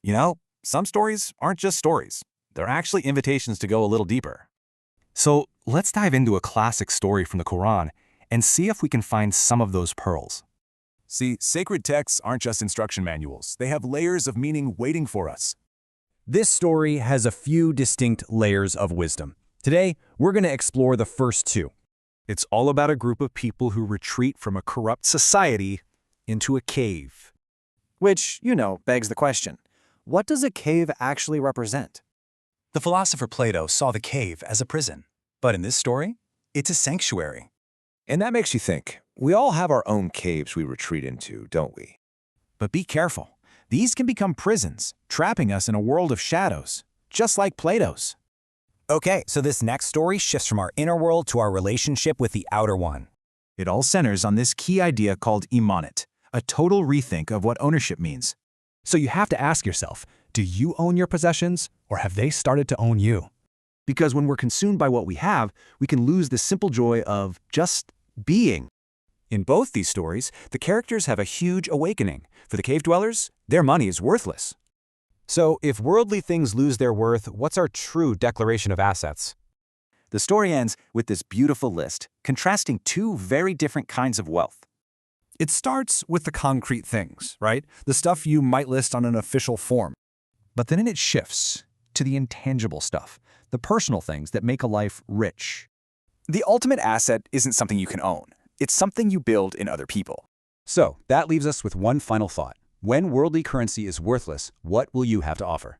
You know, some stories aren't just stories. They're actually invitations to go a little deeper. So let's dive into a classic story from the Quran and see if we can find some of those pearls. See, sacred texts aren't just instruction manuals. They have layers of meaning waiting for us. This story has a few distinct layers of wisdom. Today, we're going to explore the first two. It's all about a group of people who retreat from a corrupt society into a cave. Which, begs the question, what does a cave actually represent? The philosopher Plato saw the cave as a prison. But in this story, it's a sanctuary. And that makes you think. We all have our own caves we retreat into, don't we? But be careful. These can become prisons, trapping us in a world of shadows, just like Plato's. Okay, so this next story shifts from our inner world to our relationship with the outer one. It all centers on this key idea called imanat, a total rethink of what ownership means. So you have to ask yourself, do you own your possessions, or have they started to own you? Because when we're consumed by what we have, we can lose the simple joy of just being. In both these stories, the characters have a huge awakening. For the cave dwellers, their money is worthless. So if worldly things lose their worth, what's our true declaration of assets? The story ends with this beautiful list, contrasting two very different kinds of wealth. It starts with the concrete things, right? The stuff you might list on an official form. But then it shifts to the intangible stuff, the personal things that make a life rich. The ultimate asset isn't something you can own. It's something you build in other people. So that leaves us with one final thought. When worldly currency is worthless, what will you have to offer?